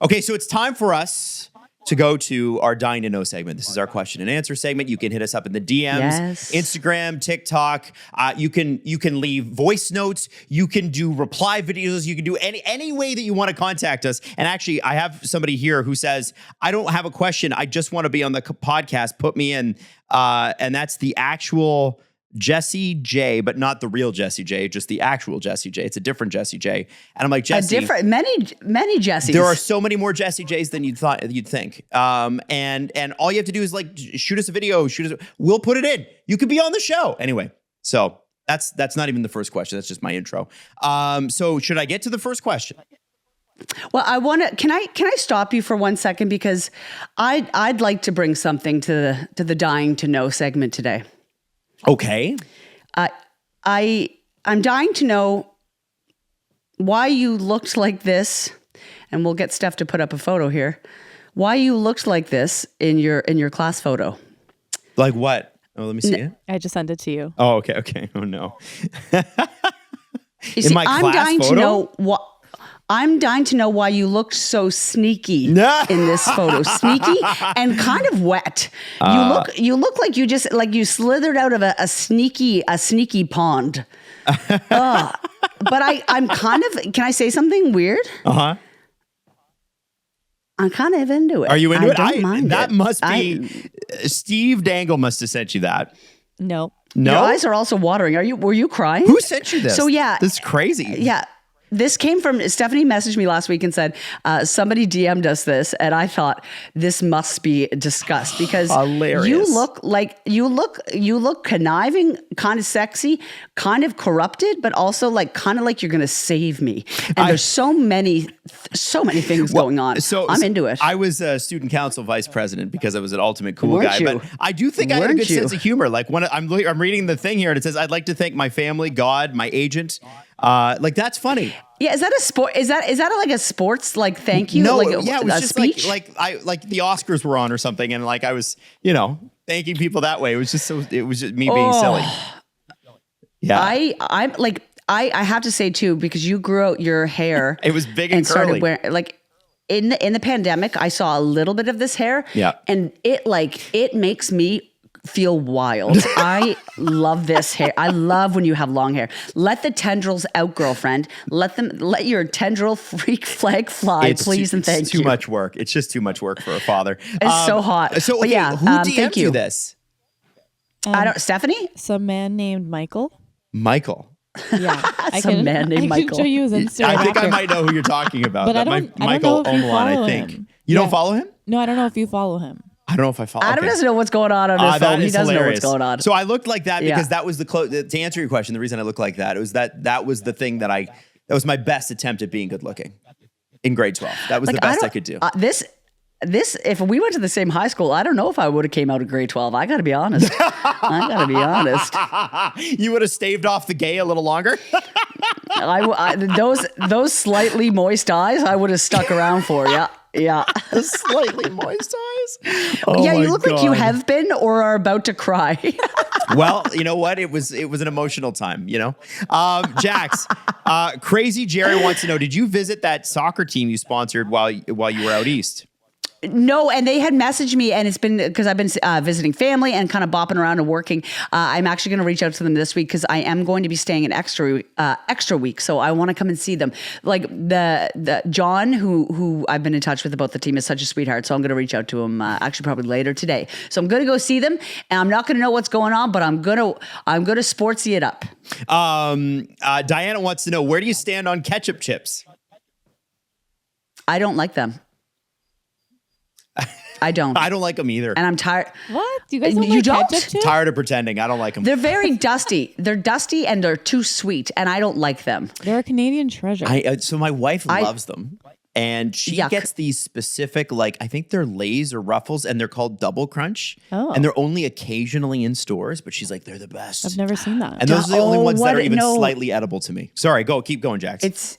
Okay, so it's time for us to go to our Dying to Know segment. This is our question and answer segment. You can hit us up in the DMs, Instagram, TikTok. You can leave voice notes. You can do reply videos. You can do any way that you want to contact us. And actually, I have somebody here who says, I don't have a question. I just want to be on the podcast. Put me in. And that's the actual Jesse J, but not the real Jesse J, just the actual Jesse J. It's a different Jesse J. And I'm like, Jesse, many Jessies. There are so many more Jesse J's than you'd think. And all you have to do is like shoot us a video, we'll put it in. You could be on the show. Anyway, so that's not even the first question. That's just my intro. So should I get to the first question? Well, can I stop you for 1 second? Because I'd like to bring something to the Dying to Know segment today. Okay. I'm dying to know why you looked like this, and we'll get Stef to put up a photo here. Why you looked like this in your class photo? Like what? Oh, let me see it. I just sent it to you. Oh, okay. Oh no. You see, I'm dying to know what. I'm dying to know why you looked so sneaky in this photo. Sneaky and kind of wet. You look like you just you slithered out of a sneaky pond. But I'm kind of. Can I say something weird? Uh-huh. I'm kind of into it. Are you into it? I don't mind that it. Must be Steve Dangle must have sent you that. No. Your eyes are also watering. Were you crying? Who sent you this? So yeah, this is crazy. Yeah. This came from Stephanie messaged me last week and said, somebody DM'd us this. And I thought this must be discussed because hilarious. you look conniving, kind of sexy, kind of corrupted, but also kind of like you're going to save me. And there's so many things going on. So I'm into it. I was a student council vice president because I was an ultimate cool guy. You? But I do think I had a good sense of humor. Like when I'm reading the thing here and it says, I'd like to thank my family, God, my agent. That's funny. Yeah, is that a sport? Is that like a sports thank you? No, it was just speech? like the Oscars were on or something, and I was thanking people that way. It was just me being silly. Yeah, I have to say too, because you grew out your hair. It was big and curly. Started wearing in the pandemic. I saw a little bit of this hair. Yeah, and it makes me feel wild. I love this hair. I love when you have long hair. Let the tendrils out, girlfriend. Let your tendril freak flag fly, please and thank you. It's too much work. It's just too much work for a father. It's so hot. So okay, yeah, who DM'd you this? I don't. Stephanie? Some man named Michael. Michael. Yeah, some man named Michael. I can show you his Instagram. I think I might know who you're talking about. But Michael Omelon, I think. You don't follow him? No, I don't know if you follow him. I don't know if I follow. Adam doesn't know what's going on his phone. He doesn't know what's going on. So I looked like that because that was to answer your question, the reason I looked like that was that was the thing that was my best attempt at being good looking in grade 12. That was the best I could do. This, if we went to the same high school, I don't know if I would have came out of grade 12. I got to be honest. You would have staved off the gay a little longer. Those slightly moist eyes, I would have stuck around for. Yeah. Slightly moist eyes. Oh yeah, you look like you have been or are about to cry. Well, you know what? It was an emotional time, Jax, Crazy Jerry wants to know, did you visit that soccer team you sponsored while you were out east? No, and they had messaged me, and it's been because I've been visiting family and kind of bopping around and working. I'm actually going to reach out to them this week because I am going to be staying an extra week, so I want to come and see them. Like the John, who I've been in touch with about the team, is such a sweetheart, so I'm going to reach out to him actually probably later today. So I'm going to go see them, and I'm not going to know what's going on, but I'm gonna sportsy it up. Diana wants to know, where do you stand on ketchup chips? I don't like them. I don't like them either. And I'm tired. What? You guys don't like ketchup chips? Tired of pretending. I don't like them. They're very dusty. They're dusty and they're too sweet. And I don't like them. They're a Canadian treasure. So my wife loves them. And she gets these specific, I think they're Lay's or Ruffles, and they're called Double Crunch. Oh. And they're only occasionally in stores, but she's like, they're the best. I've never seen that. And those are the only ones that are even slightly edible to me. Sorry, keep going, Jax.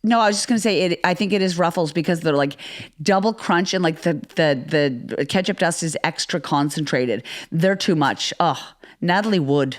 No, I was just going to say I think it is Ruffles because they're double crunch and the ketchup dust is extra concentrated. They're too much. Oh, Natalie would.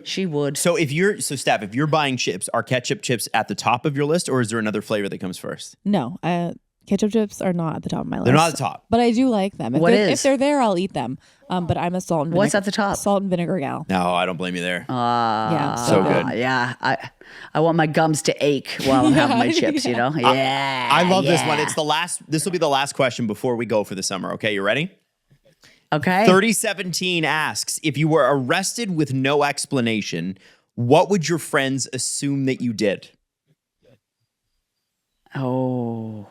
She would. So Steph, if you're buying chips, are ketchup chips at the top of your list, or is there another flavor that comes first? No, Ketchup chips are not at the top of my list. They're not at the top. But I do like them. If they're there, I'll eat them. But I'm a salt and vinegar. What's at the top? Salt and vinegar gal. No, I don't blame you there. Yeah. So good. Yeah. I want my gums to ache while I'm having my chips, you know? Yeah. I love this one. This will be the last question before we go for the summer. Okay, you ready? Okay. 3017 asks, if you were arrested with no explanation, what would your friends assume that you did? Oh.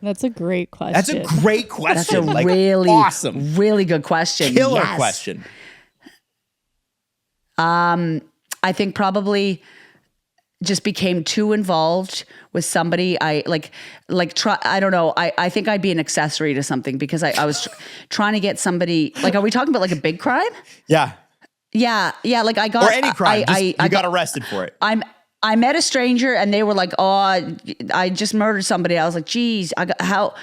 That's a great question. That's a great question. That's a awesome. really good question. Killer question. I think probably just became too involved with somebody. I don't know. I think I'd be an accessory to something because I was trying to get somebody, like, are we talking about like a big crime? Yeah. Yeah. Yeah. Like I got, or any crime. I got arrested for it. I met a stranger and they were like, "Oh, I just murdered somebody." I was like, "Geez, how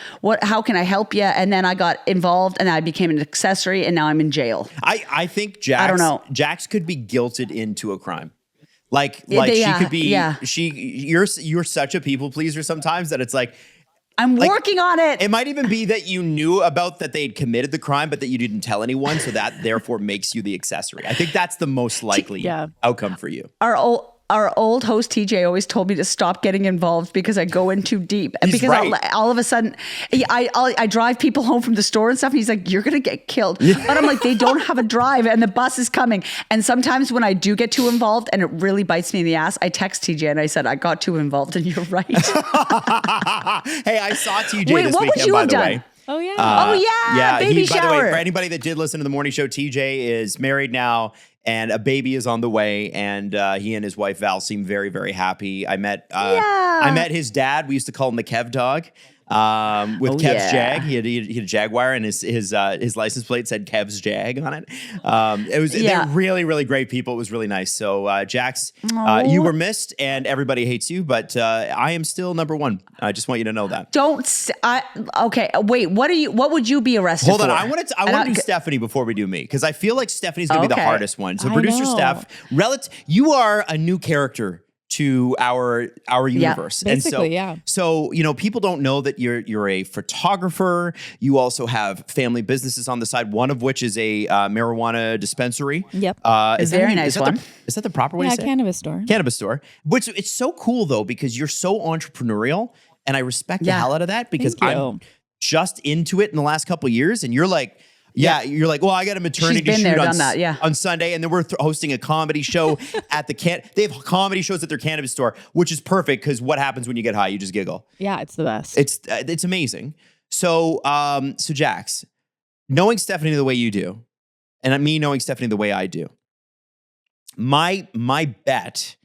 can I help you?" And then I got involved and I became an accessory and now I'm in jail. I think Jax, I don't know. Jax could be guilted into a crime. Like Yeah, she could be, yeah. you're such a people pleaser sometimes that it's like, I'm working on it. It might even be that you knew about that they'd committed the crime, but that you didn't tell anyone. So that therefore makes you the accessory. I think that's the most likely outcome for you. Our old host TJ always told me to stop getting involved because I go in too deep. And He's because right. all of a sudden, I drive people home from the store and stuff. And he's like, "You're gonna get killed." But I'm like, they don't have a drive, and the bus is coming. And sometimes when I do get too involved, and it really bites me in the ass, I text TJ and I said, "I got too involved," and you're right. Hey, I saw TJ Wait, this what weekend, would you by have the done? way. Oh yeah. Yeah, baby by the shower. way, for anybody that did listen to the morning show, TJ is married now and a baby is on the way. And he and his wife Val seem very, very happy. I met his dad. We used to call him the Kev dog. With Kev's Jag, he had a Jaguar, and his license plate said Kev's Jag on it. They're really, really great people. It was really nice. So Jax, you were missed, and everybody hates you, but I am still number one. I just want you to know that. Okay, wait. What would you be arrested Hold for? on, I want to do Stephanie before we do me, because I feel like Stephanie's gonna be the hardest one. So producer Steph, you are a new character to our universe. Basically, So, people don't know that you're a photographer. You also have family businesses on the side, one of which is a marijuana dispensary. Yep. Is very nice one. Is that the proper way to say it? Cannabis store. Cannabis store. Which it's so cool though, because you're so entrepreneurial, and I respect the hell out of that, because I'm just into it in the last couple of years, and you're like, you're like, well, I got a maternity shoot on Sunday, and then we're hosting a comedy show at they have comedy shows at their cannabis store, which is perfect because what happens when you get high? You just giggle. Yeah, it's the best. It's amazing. So Jax, knowing Stephanie the way you do, and me knowing Stephanie the way I do, my bet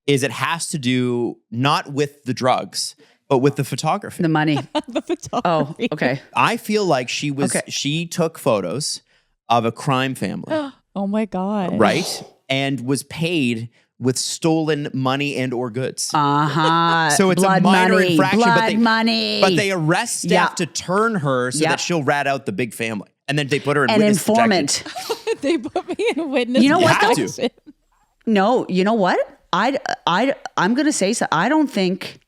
is it has to do not with the drugs, but with the photography. The money. The photography. Oh, okay. I feel like she took photos of a crime family. Oh my God. Right? And was paid with stolen money and or goods. Uh-huh. So it's a minor infraction. But they arrest Steph to turn her so that she'll rat out the big family. And then they put her in witness informant. They put me in witness You know what? protection. No, you know what? I'm gonna say so. I don't think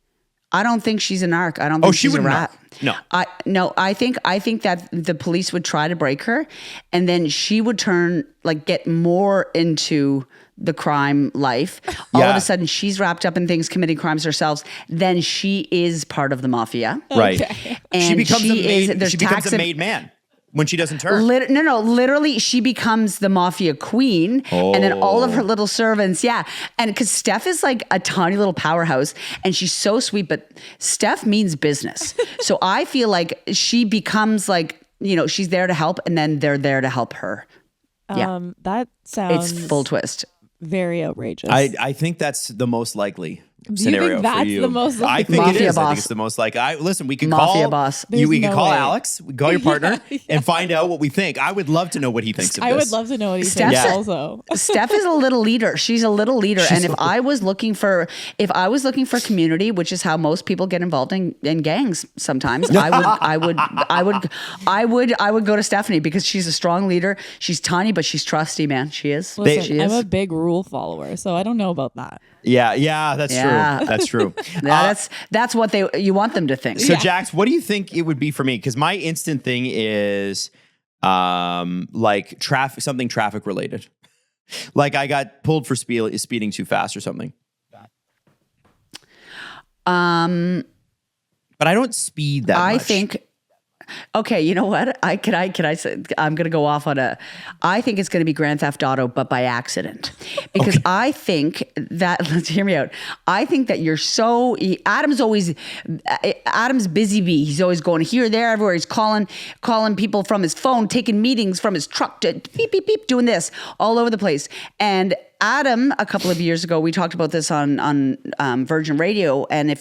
she's a narc. I don't think she's a rat. No. I think that the police would try to break her, and then she would get more into the crime life. All of a sudden, she's wrapped up in things, committing crimes herself. Then she is part of the mafia, right? And she becomes a made man. When she doesn't turn. Literally, she becomes the mafia queen. And then all of her little servants. Yeah. And because Steph is like a tiny little powerhouse and she's so sweet, but Steph means business. So I feel like she becomes like, she's there to help and then they're there to help her. Yeah. That sounds... It's full twist. Very outrageous. I think that's the most likely Do scenario you think that's for you. The most I think Mafia it is. boss. I think it's the most like. Listen, we can Mafia call boss. We can no call way. Alex. We can call your partner and find out what we think. I would love to know what he thinks of this. I would love to know what he thinks also. Steph is a little leader. She's a little leader. And if I was looking for community, which is how most people get involved in gangs sometimes, I would go to Stephanie because she's a strong leader. She's tiny, but she's trusty, man. She is. Listen, I'm a big rule follower, so I don't know about that. Yeah, that's true. Yeah. true. That's true. Yeah, that's what you want them to think. So Jax, what do you think it would be for me? Because my instant thing is like traffic related. Like I got pulled for speeding too fast or something. But I don't speed that much. I think. Okay, you know what? Can I say, I'm going to go off on I think it's going to be Grand Theft Auto, but by accident. Because I think that, let's hear me out. I think that Adam's busy bee. He's always going here, there, everywhere. He's calling people from his phone, taking meetings from his truck, to beep, beep, beep, doing this all over the place. And Adam, a couple of years ago, we talked about this on Virgin Radio, and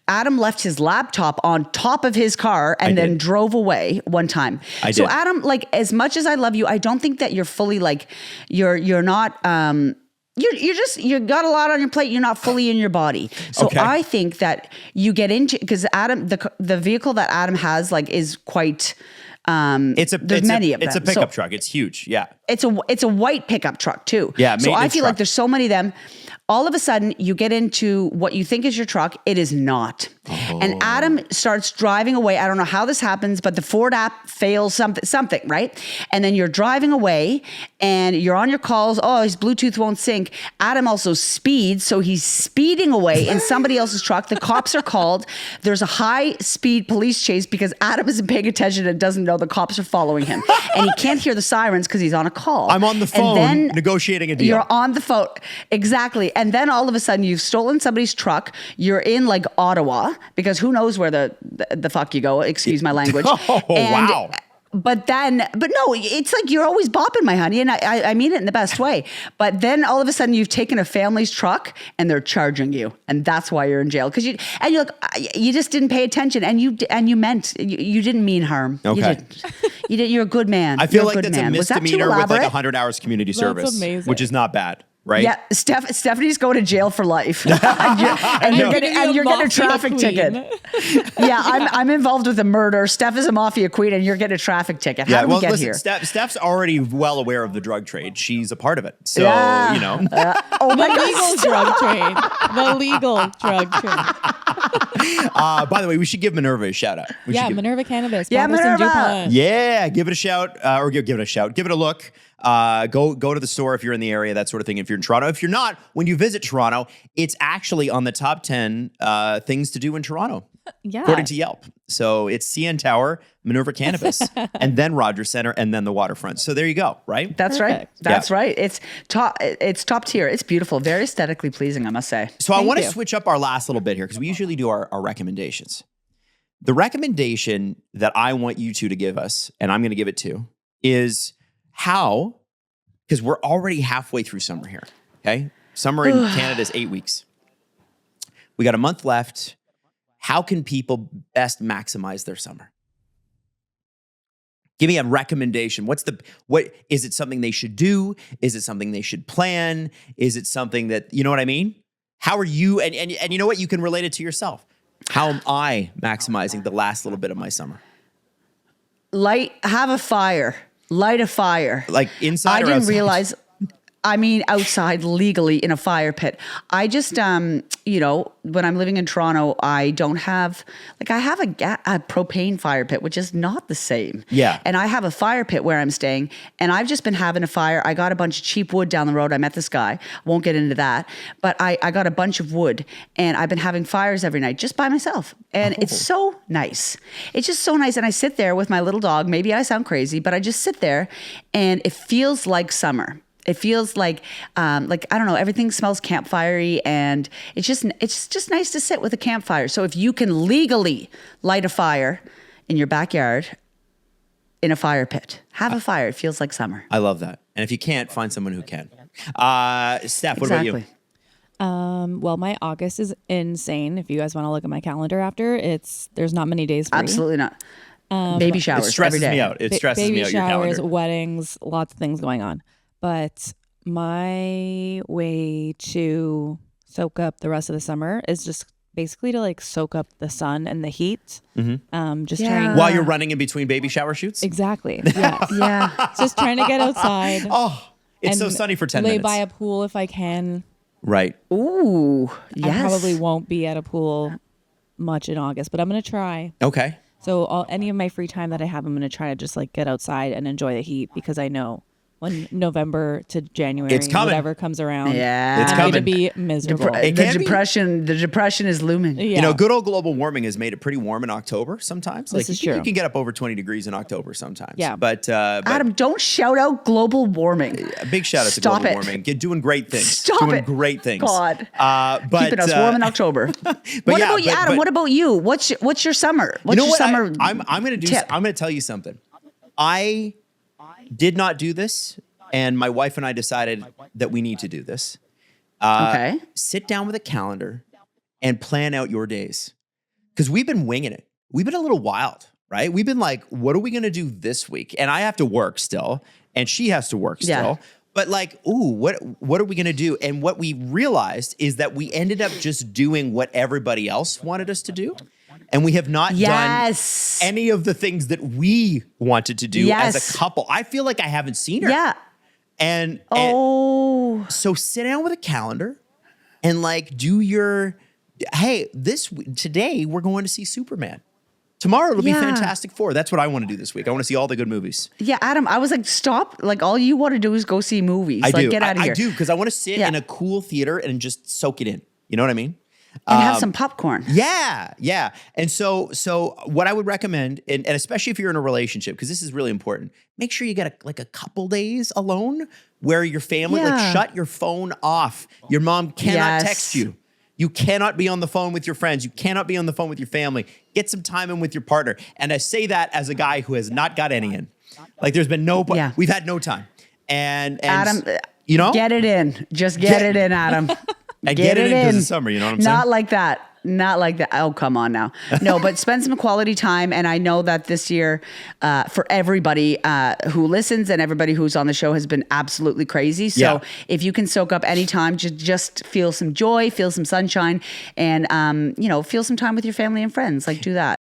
Adam left his laptop on top of his car and then drove away one time. So Adam, like, as much as I love you, I don't think that you're fully like you're not. You got a lot on your plate. You're not fully in your body. So I think that you get into, because Adam, the vehicle that Adam has, like, is quite. There's many of them. It's a pickup truck. It's huge. Yeah. It's a white pickup truck too. Yeah. So I feel like there's so many of them. All of a sudden, you get into what you think is your truck. It is not. And Adam starts driving away. I don't know how this happens, but the Ford app fails something, right? And then you're driving away and you're on your calls. Oh, his Bluetooth won't sync. Adam also speeds. So he's speeding away in somebody else's truck. The cops are called. There's a high-speed police chase because Adam isn't paying attention and doesn't know the cops are following him. And he can't hear the sirens because he's on a call. I'm on the phone negotiating a deal. You're on the phone. Exactly. And then all of a sudden you've stolen somebody's truck. You're in like Ottawa, because who knows where the fuck you go. Excuse my language. Wow. But no, it's like you're always bopping, my honey. And I mean it in the best way. But then all of a sudden you've taken a family's truck and they're charging you. And that's why you're in jail. Because you're like, you just didn't pay attention, and you didn't mean harm. Okay. You're a good man. I feel like that's a misdemeanor with like 100 hours community service, amazing. Which is not bad. Right? Yeah, Stephanie's going to jail for life, and you're getting a traffic ticket. Yeah, I'm involved with a murder. Steph is a mafia queen, and you're getting a traffic ticket. How did we get here? Steph's already well aware of the drug trade. She's a part of it, so you know. Oh my God. The legal drug trade. By the way, we should give Minerva a shout out. Minerva Cannabis. Yeah, Minerva. Yeah, give it a shout, or give it a shout. Give it a look. Go to the store if you're in the area, that sort of thing. If you're in Toronto, if you're not, when you visit Toronto, it's actually on the top 10 things to do in Toronto, according to Yelp. So it's CN Tower, Minerva Cannabis, and then Rogers Center, and then the waterfront. So there you go, right? That's Perfect. right. That's right. It's top tier. It's beautiful, very aesthetically pleasing, I must say. So I want to switch up our last little bit here, because we usually do our recommendations. The recommendation that I want you two to give us, and I'm going to give it to, is how, because we're already halfway through summer here, okay? Summer in Canada is 8 weeks. We got a month left. How can people best maximize their summer? Give me a recommendation. What is it something they should do? Is it something they should plan? Is it something that, you know what I mean? How are you, and you know what? You can relate it to yourself. How am I maximizing the last little bit of my summer? Have a fire. Light a fire. Like inside or outside? I didn't realize, outside legally in a fire pit. I just, when I'm living in Toronto, I don't have, I have a propane fire pit, which is not the same. Yeah. And I have a fire pit where I'm staying, and I've just been having a fire. I got a bunch of cheap wood down the road. I met this guy. Won't get into that. But I got a bunch of wood, and I've been having fires every night just by myself. And it's so nice. It's just so nice. And I sit there with my little dog. Maybe I sound crazy, but I just sit there, and it feels like summer. It feels like I don't know, everything smells campfire-y, and it's just nice to sit with a campfire. So if you can legally light a fire in your backyard in a fire pit, have a fire. It feels like summer. I love that. And if you can't, find someone who can. Steph, what about you? Well, my August is insane. If you guys want to look at my calendar after, there's not many days free. Absolutely not. Baby showers. It stresses every day. me out. It stresses me out. Baby showers, weddings, lots of things going on. But my way to soak up the rest of the summer is just basically to soak up the sun and the heat. Mm-hmm. Trying while you're running in between baby shower shoots. Exactly. Yes. Yeah. Just trying to get outside. Oh, it's so sunny for 10 minutes. Lay by a pool if I can. Right. Ooh, yes. I probably won't be at a pool much in August, but I'm going to try. Okay. So any of my free time that I have, I'm going to try to just like get outside and enjoy the heat, because I know when November to January, It's coming. whatever comes around, Yeah. It's I'm going to coming. be miserable. It can be. The depression is looming. Yeah. You know, good old global warming has made it pretty warm in October sometimes. Like is you true. can get up over 20 degrees in October sometimes. Yeah. But Adam, don't shout out global warming. a big shout out to Stop global it. warming. You're doing great things. Stop doing it. great things. God. But Keeping us warm in October. What yeah, about you, but- Adam? but- What about you? What's your summer? What's You know your what? summer I'm going to do. tip? I'm going to tell you something. I did not do this, and my wife and I decided that we need to do this. Okay. Sit down with a calendar and plan out your days, because we've been winging it. We've been a little wild, right? We've been like, what are we going to do this week? And I have to work still, and she has to work still. Yeah. But like, what are we going to do? And what we realized is that we ended up just doing what everybody else wanted us to do. And we have not Yes. done any of the things that we wanted to do as Yes. a couple. I feel like I haven't seen her. Yeah. And Oh. so sit down with a calendar and like do your, hey, today we're going to see Superman. Tomorrow it'll be Yeah. Fantastic Four. That's what I want to do this week. I want to see all the good movies. Yeah, Adam, I was like, stop. Like, all you want to do is go see movies. I like, do. get out of here. I do, because I want to sit Yeah. in a cool theater and just soak it in. You know what I mean? And have some popcorn. Yeah, yeah. And so what I would recommend, and especially if you're in a relationship, because this is really important, make sure you get a couple days alone where your family, like Yeah. shut your phone off. Your mom cannot Yes. text you. You cannot be on the phone with your friends. You cannot be on the phone with your family. Get some time in with your partner. And I say that as a guy who has not got any in. Like there's been Yeah. we've had no time. And Adam, you know? get it in. Just get it in, Adam. And get it in because it's summer, you know what I'm saying? Not like that. Not like that. Oh, come on now. No, but spend some quality time. And I know that this year, for everybody who listens and everybody who's on the show has been absolutely crazy. So Yeah. if you can soak up any time, just feel some joy, feel some sunshine, and feel some time with your family and friends. Like, do that.